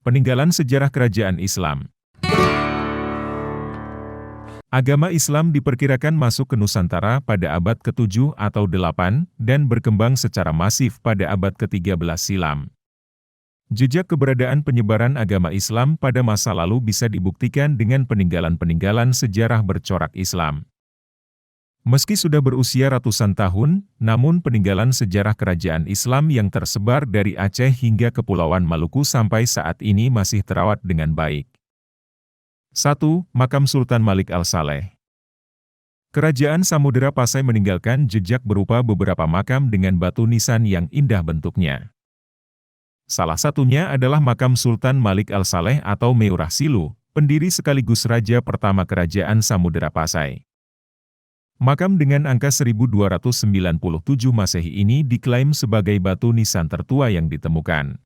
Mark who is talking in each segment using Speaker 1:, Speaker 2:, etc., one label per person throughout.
Speaker 1: Peninggalan sejarah kerajaan Islam. Agama Islam diperkirakan masuk ke Nusantara pada abad ke-7 atau 8 dan berkembang secara masif pada abad ke-13 silam. Jejak keberadaan penyebaran agama Islam pada masa lalu bisa dibuktikan dengan peninggalan-peninggalan sejarah bercorak Islam. Meski sudah berusia ratusan tahun, namun peninggalan sejarah kerajaan Islam yang tersebar dari Aceh hingga Kepulauan Maluku sampai saat ini masih terawat dengan baik. 1. Makam Sultan Malik Al-Saleh. Kerajaan Samudera Pasai meninggalkan jejak berupa beberapa makam dengan batu nisan yang indah bentuknya. Salah satunya adalah makam Sultan Malik Al-Saleh atau Meurah Silu, pendiri sekaligus raja pertama kerajaan Samudera Pasai. Makam dengan angka 1297 Masehi ini diklaim sebagai batu nisan tertua yang ditemukan.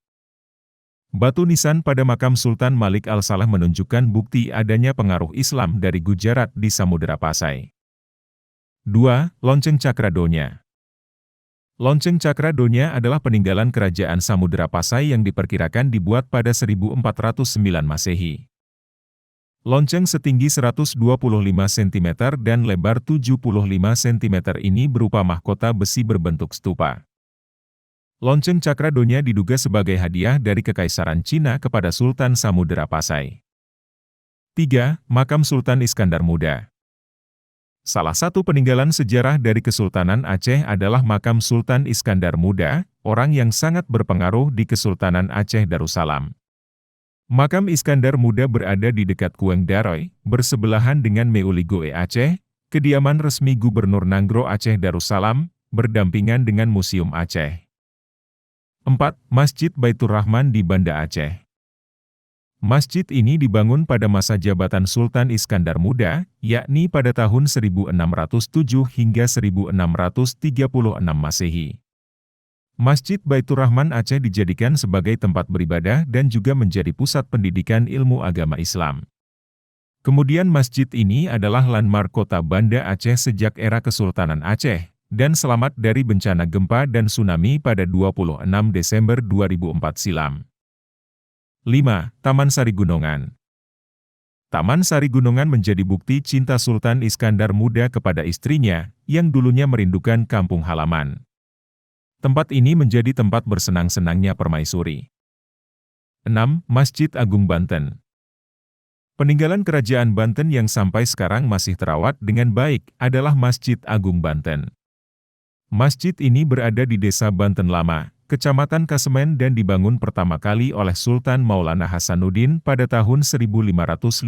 Speaker 1: Batu nisan pada makam Sultan Malik Al-Saleh menunjukkan bukti adanya pengaruh Islam dari Gujarat di Samudera Pasai. 2. Lonceng Cakradonya. Lonceng Cakradonya adalah peninggalan kerajaan Samudera Pasai yang diperkirakan dibuat pada 1409 Masehi. Lonceng setinggi 125 cm dan lebar 75 cm ini berupa mahkota besi berbentuk stupa. Lonceng Cakradonya diduga sebagai hadiah dari Kekaisaran Cina kepada Sultan Samudera Pasai. 3. Makam Sultan Iskandar Muda. Salah satu peninggalan sejarah dari Kesultanan Aceh adalah makam Sultan Iskandar Muda, orang yang sangat berpengaruh di Kesultanan Aceh Darussalam. Makam Iskandar Muda berada di dekat Kueng Daroy, bersebelahan dengan Meuligoe Aceh, kediaman resmi Gubernur Nanggro Aceh Darussalam, berdampingan dengan Museum Aceh. 4. Masjid Baitur Rahman di Banda Aceh. Masjid ini dibangun pada masa jabatan Sultan Iskandar Muda, yakni pada tahun 1607 hingga 1636 Masehi. Masjid Baitur Rahman Aceh dijadikan sebagai tempat beribadah dan juga menjadi pusat pendidikan ilmu agama Islam. Kemudian masjid ini adalah landmark kota Banda Aceh sejak era Kesultanan Aceh, dan selamat dari bencana gempa dan tsunami pada 26 Desember 2004 silam. 5. Taman Sari Gunungan. Taman Sari Gunungan menjadi bukti cinta Sultan Iskandar Muda kepada istrinya, yang dulunya merindukan kampung halaman. Tempat ini menjadi tempat bersenang-senangnya permaisuri. 6. Masjid Agung Banten. Peninggalan kerajaan Banten yang sampai sekarang masih terawat dengan baik adalah Masjid Agung Banten. Masjid ini berada di Desa Banten Lama, Kecamatan Kasemen dan dibangun pertama kali oleh Sultan Maulana Hasanuddin pada tahun 1556.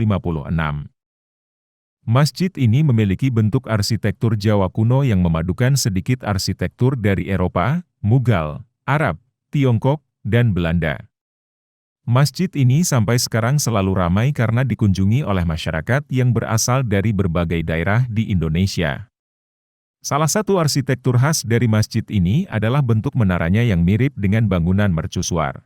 Speaker 1: Masjid ini memiliki bentuk arsitektur Jawa kuno yang memadukan sedikit arsitektur dari Eropa, Mughal, Arab, Tiongkok, dan Belanda. Masjid ini sampai sekarang selalu ramai karena dikunjungi oleh masyarakat yang berasal dari berbagai daerah di Indonesia. Salah satu arsitektur khas dari masjid ini adalah bentuk menaranya yang mirip dengan bangunan mercusuar.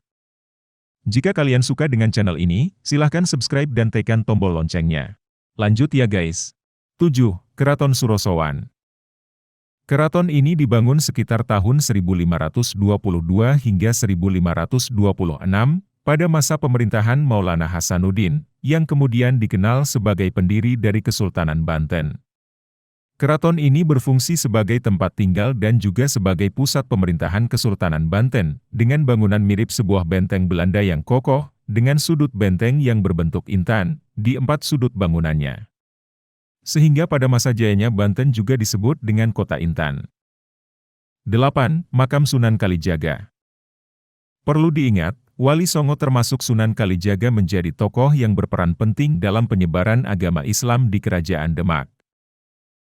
Speaker 1: Jika kalian suka dengan channel ini, silahkan subscribe dan tekan tombol loncengnya. Lanjut ya guys. 7. Keraton Surosowan. Keraton ini dibangun sekitar tahun 1522 hingga 1526 pada masa pemerintahan Maulana Hasanuddin, yang kemudian dikenal sebagai pendiri dari Kesultanan Banten. Keraton ini berfungsi sebagai tempat tinggal dan juga sebagai pusat pemerintahan Kesultanan Banten, dengan bangunan mirip sebuah benteng Belanda yang kokoh, dengan sudut benteng yang berbentuk intan di 4 sudut bangunannya. Sehingga pada masa jayanya Banten juga disebut dengan Kota Intan. 8. Makam Sunan Kalijaga. Perlu diingat, Wali Songo termasuk Sunan Kalijaga menjadi tokoh yang berperan penting dalam penyebaran agama Islam di Kerajaan Demak.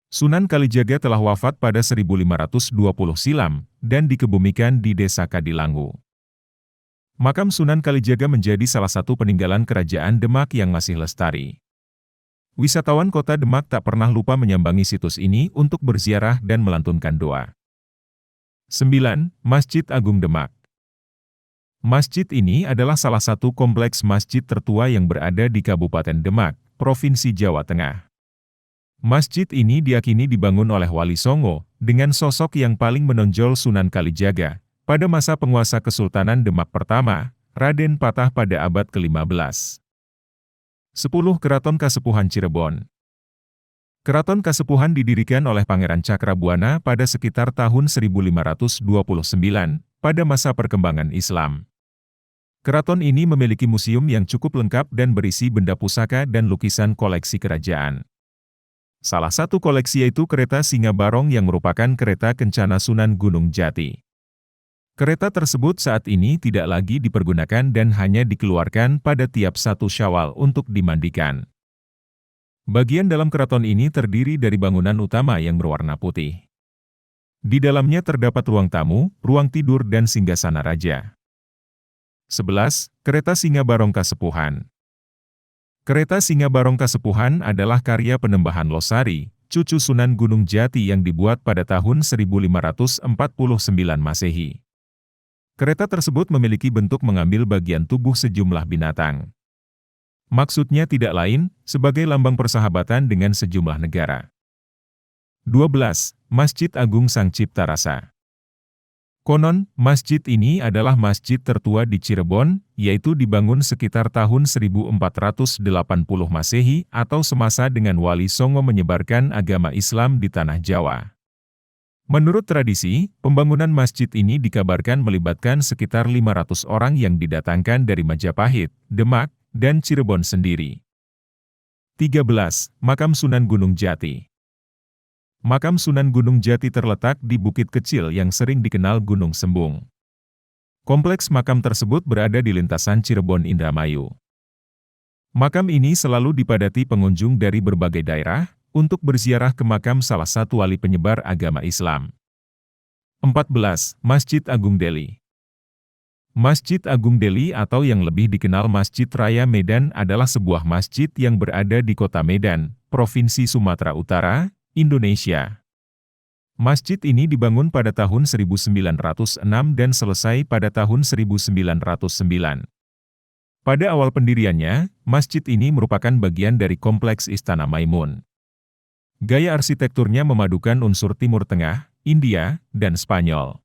Speaker 1: Sunan Kalijaga telah wafat pada 1520 silam, dan dikebumikan di Desa Kadilangu. Makam Sunan Kalijaga menjadi salah satu peninggalan Kerajaan Demak yang masih lestari. Wisatawan kota Demak tak pernah lupa menyambangi situs ini untuk berziarah dan melantunkan doa. 9. Masjid Agung Demak. Masjid ini adalah salah satu kompleks masjid tertua yang berada di Kabupaten Demak, Provinsi Jawa Tengah. Masjid ini diyakini dibangun oleh Wali Songo, dengan sosok yang paling menonjol Sunan Kalijaga, pada masa penguasa Kesultanan Demak pertama, Raden Patah pada abad ke-15. 10. Keraton Kasepuhan Cirebon. Keraton Kasepuhan didirikan oleh Pangeran Cakrabuana pada sekitar tahun 1529, pada masa perkembangan Islam. Keraton ini memiliki museum yang cukup lengkap dan berisi benda pusaka dan lukisan koleksi kerajaan. Salah satu koleksi yaitu kereta Singa Barong yang merupakan kereta kencana Sunan Gunung Jati. Kereta tersebut saat ini tidak lagi dipergunakan dan hanya dikeluarkan pada tiap 1 Syawal untuk dimandikan. Bagian dalam keraton ini terdiri dari bangunan utama yang berwarna putih. Di dalamnya terdapat ruang tamu, ruang tidur dan singgasana raja. 11. Kereta Singa Barong Kasepuhan. Kereta Singa Barong Kasepuhan adalah karya Penembahan Losari, cucu Sunan Gunung Jati yang dibuat pada tahun 1549 Masehi. Kereta tersebut memiliki bentuk mengambil bagian tubuh sejumlah binatang. Maksudnya tidak lain, sebagai lambang persahabatan dengan sejumlah negara. 12. Masjid Agung Sang Cipta Rasa. Konon, masjid ini adalah masjid tertua di Cirebon, yaitu dibangun sekitar tahun 1480 Masehi atau semasa dengan Wali Songo menyebarkan agama Islam di Tanah Jawa. Menurut tradisi, pembangunan masjid ini dikabarkan melibatkan sekitar 500 orang yang didatangkan dari Majapahit, Demak, dan Cirebon sendiri. 13. Makam Sunan Gunung Jati. Makam Sunan Gunung Jati terletak di bukit kecil yang sering dikenal Gunung Sembung. Kompleks makam tersebut berada di lintasan Cirebon Indramayu. Makam ini selalu dipadati pengunjung dari berbagai daerah, untuk berziarah ke makam salah satu wali penyebar agama Islam. 14. Masjid Agung Deli. Masjid Agung Deli atau yang lebih dikenal Masjid Raya Medan adalah sebuah masjid yang berada di Kota Medan, Provinsi Sumatera Utara, Indonesia. Masjid ini dibangun pada tahun 1906 dan selesai pada tahun 1909. Pada awal pendiriannya, masjid ini merupakan bagian dari kompleks Istana Maimun. Gaya arsitekturnya memadukan unsur Timur Tengah, India, dan Spanyol.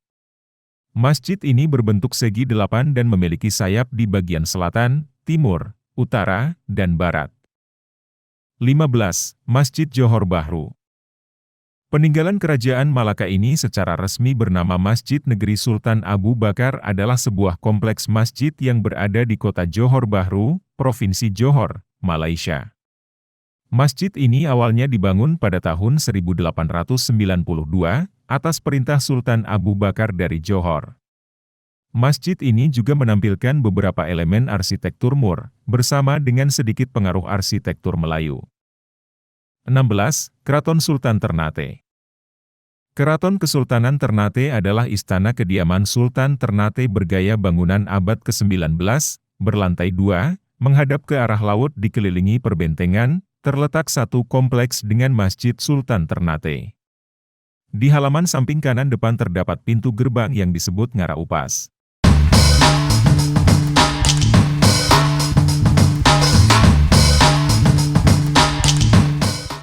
Speaker 1: Masjid ini berbentuk segi 8 dan memiliki sayap di bagian selatan, timur, utara, dan barat. 15. Masjid Johor Bahru. Peninggalan Kerajaan Malaka ini secara resmi bernama Masjid Negeri Sultan Abu Bakar adalah sebuah kompleks masjid yang berada di kota Johor Bahru, Provinsi Johor, Malaysia. Masjid ini awalnya dibangun pada tahun 1892, atas perintah Sultan Abu Bakar dari Johor. Masjid ini juga menampilkan beberapa elemen arsitektur Moor, bersama dengan sedikit pengaruh arsitektur Melayu. 16. Keraton Sultan Ternate. Keraton Kesultanan Ternate adalah istana kediaman Sultan Ternate bergaya bangunan abad ke-19, berlantai 2, menghadap ke arah laut dikelilingi perbentengan, terletak satu kompleks dengan Masjid Sultan Ternate. Di halaman samping kanan depan terdapat pintu gerbang yang disebut Ngara Upas.